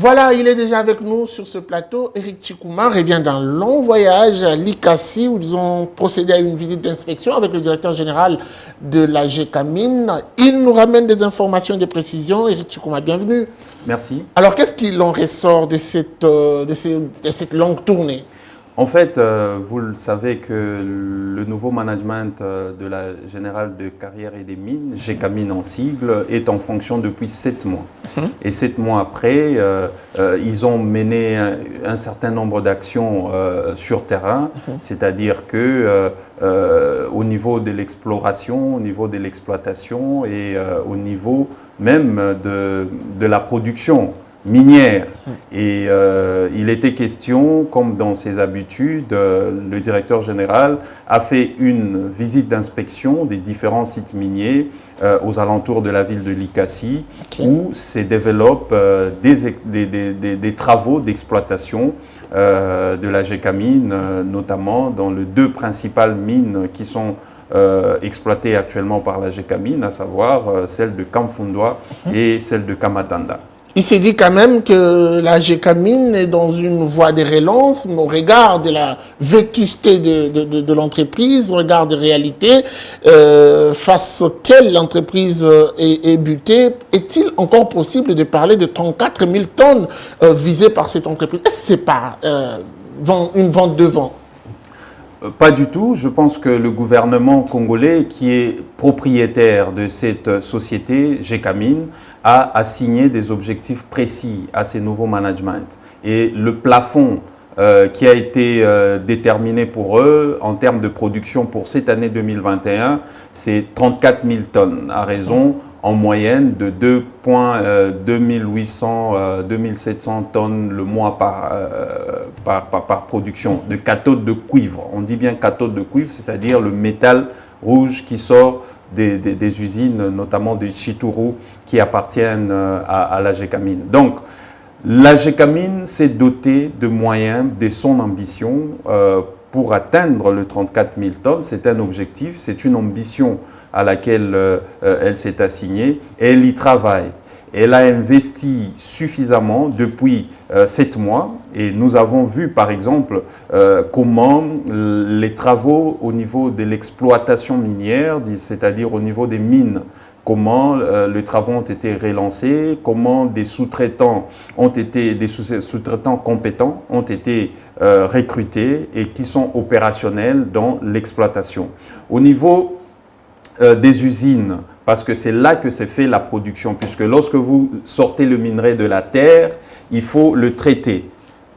Voilà, il est déjà avec nous sur ce plateau. Éric Tchikouma revient d'un long voyage à l'ICASI où ils ont procédé à une visite d'inspection avec le directeur général de la GECAMIN. Il nous ramène des informations et des précisions. Éric Tchikouma, bienvenue. Merci. Alors, qu'est-ce qu'il en ressort de cette longue tournée? En fait, vous le savez que le nouveau management de la Générale de Carrières et des Mines, GECAMIN en sigle, est en fonction depuis 7 mois. Et 7 mois après, ils ont mené un certain nombre d'actions sur terrain, c'est-à-dire que au niveau de l'exploration, au niveau de l'exploitation et au niveau même de la production minière. Et il était question, comme dans ses habitudes, le directeur général a fait une visite d'inspection des différents sites miniers aux alentours de la ville de l'ICASI, où se développent des travaux d'exploitation de la GECAMIN, notamment dans les 2 principales mines qui sont exploitées actuellement par la GECAMIN, à savoir celle de Kamfundwa et celle de Kamatanda. Il s'est dit quand même que la GECAMIN est dans une voie de relance, mais au regard de la vétusté de l'entreprise, au regard des réalités face auxquelles l'entreprise est butée, est-il encore possible de parler de 34 000 tonnes visées par cette entreprise? Est-ce que ce n'est pas une vente de vent? Pas du tout. Je pense que le gouvernement congolais, qui est propriétaire de cette société, GECAMIN, a assigné des objectifs précis à ces nouveaux managements. Et le plafond qui a été déterminé pour eux en termes de production pour cette année 2021, c'est 34 000 tonnes, à raison en moyenne de 2700 tonnes le mois par production de cathodes de cuivre. On dit bien cathode de cuivre, c'est-à-dire le métal rouge qui sort des usines, notamment de Chituru, qui appartiennent à la GECAMIN. Donc, la GECAMIN s'est dotée de moyens, de son ambition pour atteindre le 34 000 tonnes. C'est un objectif, c'est une ambition à laquelle elle s'est assignée et elle y travaille. Elle a investi suffisamment depuis 7 mois et nous avons vu par exemple comment les travaux au niveau de l'exploitation minière, c'est-à-dire au niveau des mines, comment les travaux ont été relancés, comment des sous-traitants compétents ont été recrutés et qui sont opérationnels dans l'exploitation. Au niveau des usines, parce que c'est là que s'est fait la production, puisque lorsque vous sortez le minerai de la terre, il faut le traiter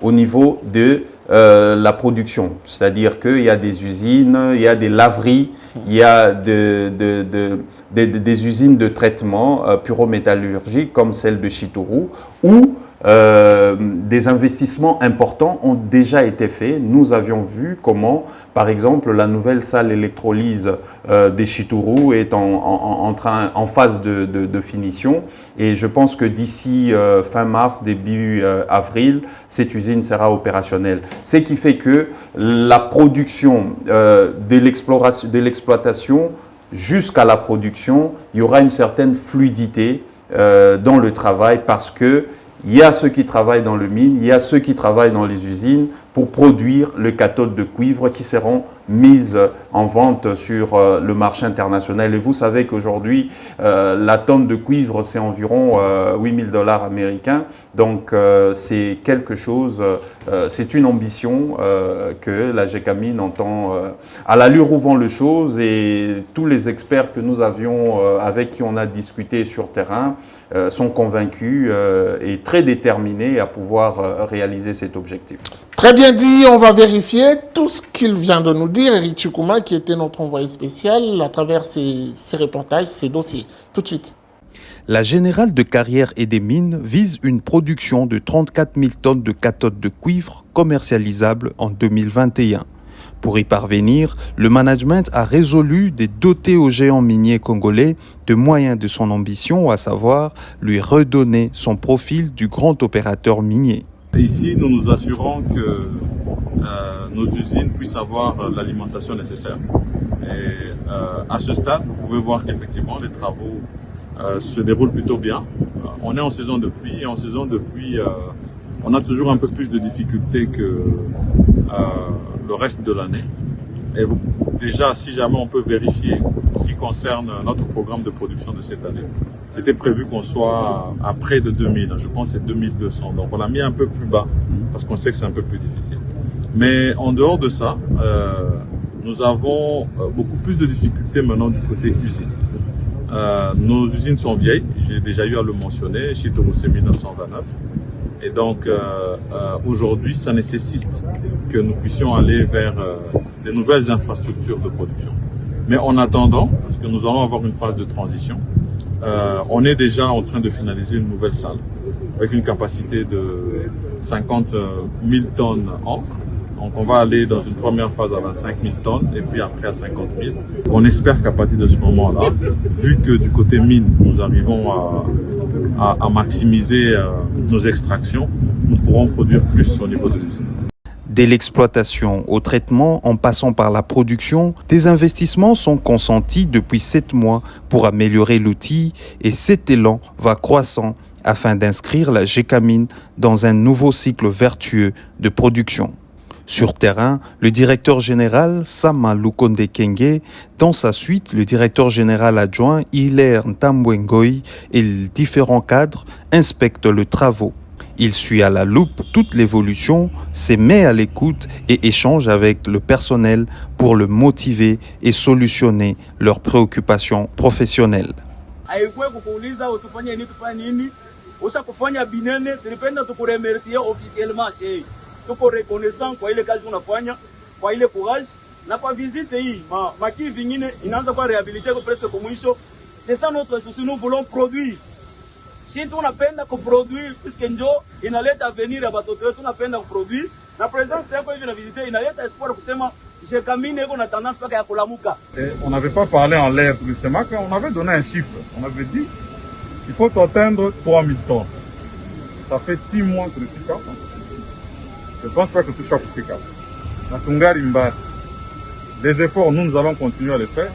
au niveau de la production. C'est-à-dire qu'il y a des usines, il y a des laveries, il y a des usines de traitement pyrométallurgique comme celle de Chituru, où des investissements importants ont déjà été faits. Nous avions vu comment, par exemple, la nouvelle salle électrolyse des Chituru est en phase de finition. Et je pense que d'ici fin mars, début avril, cette usine sera opérationnelle. Ce qui fait que la production de l'exploitation jusqu'à la production, il y aura une certaine fluidité dans le travail parce que il y a ceux qui travaillent dans le mine, il y a ceux qui travaillent dans les usines pour produire le cathode de cuivre qui seront mises en vente sur le marché international. Et vous savez qu'aujourd'hui, la tonne de cuivre, c'est environ 8 000 $ américains. Donc, c'est quelque chose, c'est une ambition que la GECAMIN entend à l'allure où vont les choses. Et tous les experts que nous avions, avec qui on a discuté sur terrain, sont convaincus et très déterminés à pouvoir réaliser cet objectif. Très bien dit, on va vérifier tout ce qu'il vient de nous dire, Éric Tchikouma, qui était notre envoyé spécial à travers ses reportages, ses dossiers. Tout de suite. La Générale de Carrières et des Mines vise une production de 34 000 tonnes de cathodes de cuivre commercialisables en 2021. Pour y parvenir, le management a résolu de doter au géant minier congolais de moyens de son ambition, à savoir lui redonner son profil du grand opérateur minier. Ici, nous nous assurons que nos usines puissent avoir l'alimentation nécessaire. Et à ce stade, vous pouvez voir qu'effectivement, les travaux se déroulent plutôt bien. on est en saison de pluie, et en saison de pluie, on a toujours un peu plus de difficultés que le reste de l'année. Et déjà, si jamais on peut vérifier ce qui concerne notre programme de production de cette année, c'était prévu qu'on soit à près de 2000, je pense que c'est 2200. Donc on l'a mis un peu plus bas parce qu'on sait que c'est un peu plus difficile. Mais en dehors de ça, nous avons beaucoup plus de difficultés maintenant du côté usine. Nos usines sont vieilles, j'ai déjà eu à le mentionner, Chitoro c'est 1929. Et donc aujourd'hui, ça nécessite que nous puissions aller vers des nouvelles infrastructures de production. Mais en attendant, parce que nous allons avoir une phase de transition, on est déjà en train de finaliser une nouvelle salle avec une capacité de 50 000 tonnes encre. Donc on va aller dans une première phase à 25 000 tonnes et puis après à 50 000. On espère qu'à partir de ce moment-là, vu que du côté mine, nous arrivons à maximiser nos extractions, nous pourrons produire plus au niveau de l'usine. Dès l'exploitation au traitement en passant par la production, des investissements sont consentis depuis 7 mois pour améliorer l'outil et cet élan va croissant afin d'inscrire la Gécamine dans un nouveau cycle vertueux de production. Sur terrain, le directeur général Sama Lukonde Kenge, dans sa suite, le directeur général adjoint Hilaire Ntambwengoi et les différents cadres inspectent les travaux. Il suit à la loupe toute l'évolution, se met à l'écoute et échange avec le personnel pour le motiver et solutionner leurs préoccupations professionnelles. Tuko reconnaissant kwa ile kazi unafanya, kwa ile courage na kwa visite hii maki vingine inaanza kwa réhabiliter kwa presque kwa mwisho. C'est ça notre souci, nous voulons produire. Si tunapenda kuproduire puisque ndio inaleta avenir ya watoto wetu, tunapenda kuproduire na presence yako hivi na visite inaleta espoir kusema Gécamine iko na tendance paka ya kulamuka. On n'avait pas parlé en l'air tout simplement, on avait donné un chiffre. On avait dit il faut atteindre 3000 tonnes. Ça fait 6 mois que le cycle. Je ne pense pas que tout soit efficace. Les efforts, nous allons continuer à les faire,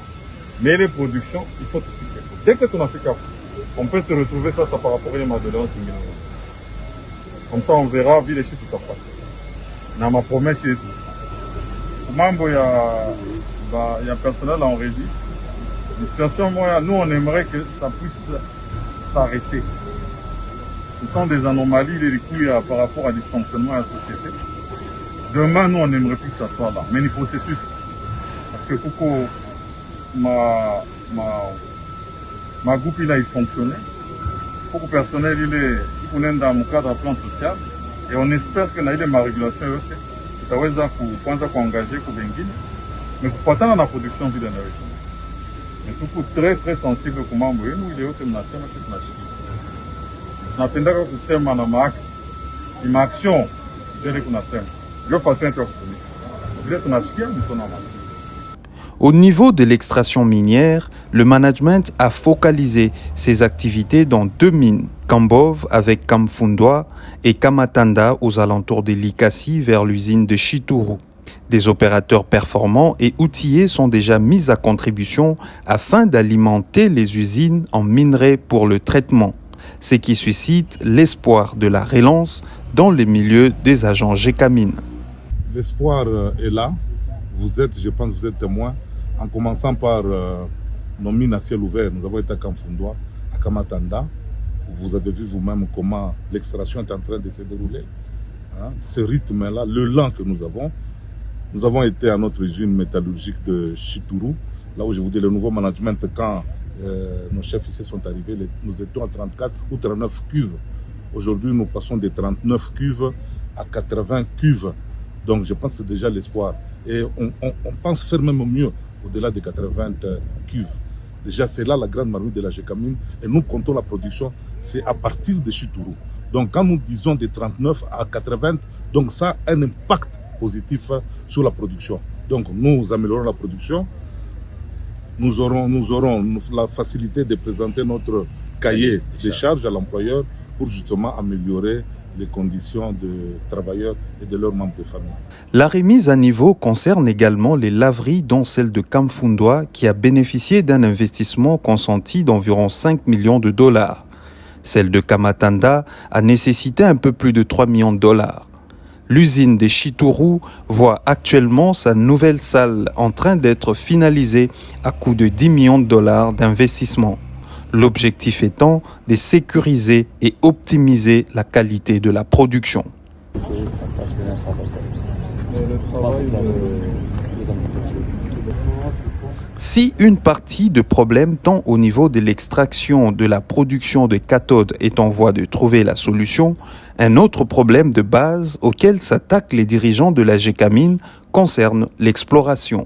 mais les productions, il faut tout faire. Dès que tu as fait on peut se retrouver ça par rapport à une Madeleine. Comme ça, on verra, vu les chiffres tout à fait. Dans ma promesse, c'est tout. Il y a personnel en régie. Une situation, nous, on aimerait que ça puisse s'arrêter. Ce sont des anomalies, les couilles par rapport à dysfonctionnement à la société. Demain, nous, on n'aimerait plus que ça soit là. Mais le processus, parce que pour que ma groupe, il fonctionne, pour que le personnel, il est dans mon cadre plan social, et on espère que ma régulation, ça va être pour engager, pour venir, mais pour pas dans la production de l'énergie. Mais tout très, très sensible pour moi, nous, il est autre nation, c'est la Chine. Napenda kusema na maaction ndio kunasema ndio patient ya kutumika vile tunasikia mkono wa. Au niveau de l'extraction minière, le management a focalisé ses activités dans 2 mines, Kambove avec Kamfundwa et Kamatanda aux alentours de Likasi vers l'usine de Chituru. Des opérateurs performants et outillés sont déjà mis à contribution afin d'alimenter les usines en minerai pour le traitement, ce qui suscite l'espoir de la relance dans les milieux des agents Gécamine. L'espoir est là. Je pense que vous êtes témoin. En commençant par nos mines à ciel ouvert, nous avons été à Kamfundwa, à Kamatanda. Vous avez vu vous-même comment l'extraction est en train de se dérouler. Ce rythme-là, le lent que nous avons été à notre usine métallurgique de Chituru, là où je vous dis le nouveau management, quand nos chefs ici sont arrivés, nous étions à 34 ou 39 cuves. Aujourd'hui, nous passons des 39 cuves à 80 cuves. Donc, je pense que c'est déjà l'espoir. Et on pense faire même mieux au-delà des 80 cuves. Déjà, c'est là la grande marmite de la Gécamine. Et nous comptons la production, c'est à partir de Chituru. Donc, quand nous disons des 39 à 80, donc ça a un impact positif sur la production. Donc, nous améliorons la production. Nous aurons la facilité de présenter notre cahier des charges à l'employeur pour justement améliorer les conditions de travailleurs et de leurs membres de famille. La remise à niveau concerne également les laveries, dont celle de Kamfundwa, qui a bénéficié d'un investissement consenti d'environ 5 millions de dollars. Celle de Kamatanda a nécessité un peu plus de 3 millions de dollars. L'usine de Chituru voit actuellement sa nouvelle salle en train d'être finalisée à coût de 10 millions de dollars d'investissement. L'objectif étant de sécuriser et optimiser la qualité de la production. Si une partie de problème tant au niveau de l'extraction de la production de cathodes est en voie de trouver la solution, un autre problème de base auquel s'attaquent les dirigeants de la Gécamine concerne l'exploration.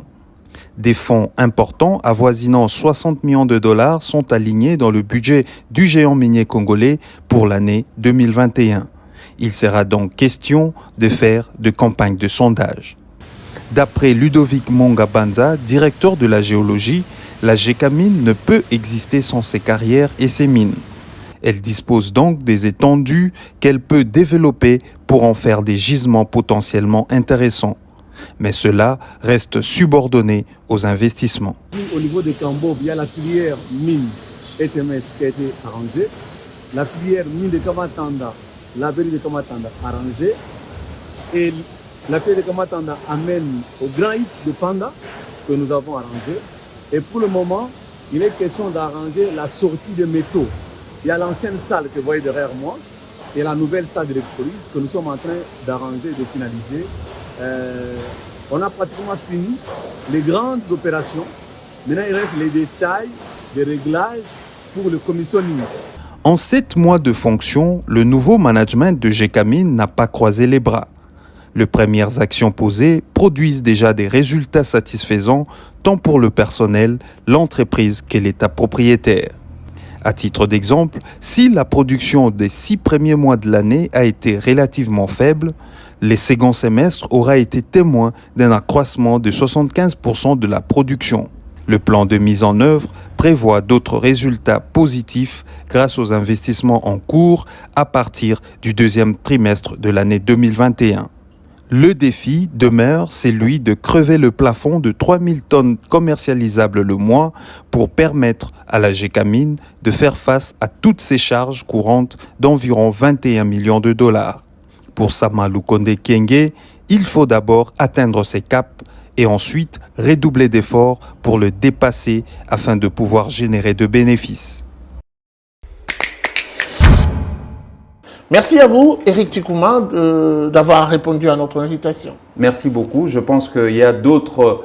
Des fonds importants avoisinant 60 millions de dollars sont alignés dans le budget du géant minier congolais pour l'année 2021. Il sera donc question de faire de campagnes de sondage. D'après Ludovic Mongabanza, directeur de la géologie, la Gécamine ne peut exister sans ses carrières et ses mines. Elle dispose donc des étendues qu'elle peut développer pour en faire des gisements potentiellement intéressants. Mais cela reste subordonné aux investissements. Au niveau des Cambo, il y a la filière mine HMS qui a été arrangée, la filière mine de Kamatanda, la berry de Kamatanda arrangée, et la filière de Kamatanda amène au grand hit de Panda que nous avons arrangé. Et pour le moment, il est question d'arranger la sortie de métaux. Il y a l'ancienne salle que vous voyez derrière moi et la nouvelle salle d'électrolyse que nous sommes en train d'arranger et de finaliser. On a pratiquement fini les grandes opérations. Maintenant, il reste les détails, les réglages pour le commissioning. En 7 mois de fonction, le nouveau management de Gécamine n'a pas croisé les bras. Les premières actions posées produisent déjà des résultats satisfaisants tant pour le personnel, l'entreprise que l'État propriétaire. À titre d'exemple, si la production des 6 premiers mois de l'année a été relativement faible, les seconds semestres aura été témoin d'un accroissement de 75% de la production. Le plan de mise en œuvre prévoit d'autres résultats positifs grâce aux investissements en cours à partir du deuxième trimestre de l'année 2021. Le défi demeure celui de crever le plafond de 3000 tonnes commercialisables le mois pour permettre à la Gécamine de faire face à toutes ses charges courantes d'environ 21 millions de dollars. Pour Sama Lukonde Kyenge, il faut d'abord atteindre ces caps et ensuite redoubler d'efforts pour le dépasser afin de pouvoir générer de bénéfices. Merci à vous, Éric Tchikouma, d'avoir répondu à notre invitation. Merci beaucoup. Je pense qu'il y a d'autres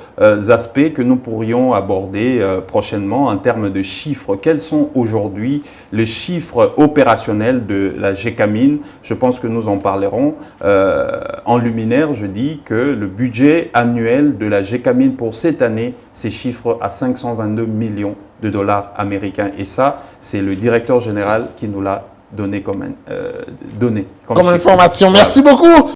aspects que nous pourrions aborder prochainement en termes de chiffres. Quels sont aujourd'hui les chiffres opérationnels de la Gécamine? Je pense que nous en parlerons. En luminaire, je dis que le budget annuel de la Gécamine pour cette année s'échiffre à 522 millions de dollars américains. Et ça, c'est le directeur général qui nous l'a donné comme information. Merci beaucoup.